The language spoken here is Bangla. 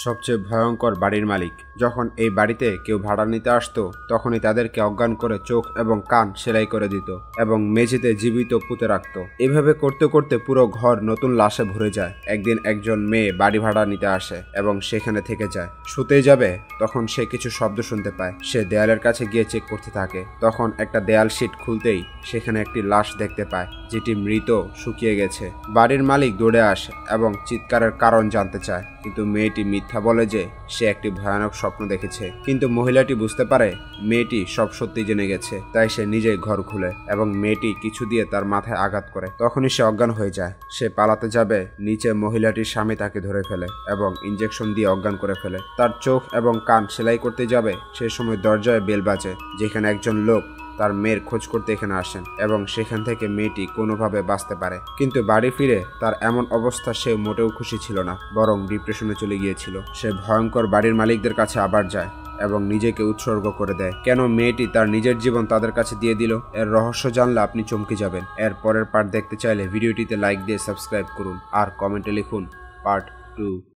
সবচেয়ে ভয়ঙ্কর বাড়ির মালিক। যখন এই বাড়িতে কেউ ভাড়া নিতে আসতো তখনই তাদেরকে অজ্ঞান করে চোখ এবং কান সেলাই করে দিত এবং মেঝেতে জীবিত পুঁতে রাখত। এভাবে করতে করতে পুরো ঘর নতুন লাশে ভরে যায়। একদিন একজন মেয়ে বাড়ি ভাড়া নিতে আসে এবং সেখানে থেকে যায়। শুতে যাবে তখন সে কিছু শব্দ শুনতে পায়। সে দেয়ালের কাছে গিয়ে চেক করতে থাকে। তখন একটা দেয়াল শীট খুলতেই সেখানে একটি লাশ দেখতে পায় যেটি মৃত, শুকিয়ে গেছে। বাড়ির মালিক দৌড়ে আসে এবং চিৎকারের কারণ জানতে চায়, কিন্তু মেয়েটি মিথ্যা বলে যে সে একটি ভয়ানক স্বপ্ন দেখেছে। কিন্তু মহিলাটি বুঝতে পারে মেয়েটি সব সত্যি জেনে গেছে, তাই সে নিজেই ঘর খুলে এবং মেয়েটি কিছু দিয়ে তার মাথায় আঘাত করে। তখনই সে অজ্ঞান হয়ে যায়। সে পালাতে যাবে, নিচে মহিলাটির স্বামী তাকে ধরে ফেলে এবং ইঞ্জেকশন দিয়ে অজ্ঞান করে ফেলে। তার চোখ এবং কান সেলাই করতে যাবে, সে সময় দরজায় বেল বাজে, যেখানে একজন লোক তার মেয়ের খোঁজ করতে এখানে আসেন এবং সেখান থেকে মেয়েটি কোনোভাবে বাঁচতে পারে। কিন্তু বাড়ি ফিরে তার এমন অবস্থা সে মোটেও খুশি ছিল না, বরং ডিপ্রেশনে চলে গিয়েছিল। সে ভয়ঙ্কর বাড়ির মালিকদের কাছে আবার যায় এবং নিজেকে উৎসর্গ করে দেয়। কেন মেয়েটি তার নিজের জীবন তাদের কাছে দিয়ে দিল, এর রহস্য জানলে আপনি চমকে যাবেন। এর পরের পার্ট দেখতে চাইলে ভিডিওটিতে লাইক দিয়ে সাবস্ক্রাইব করুন আর কমেন্টে লিখুন পার্ট 2।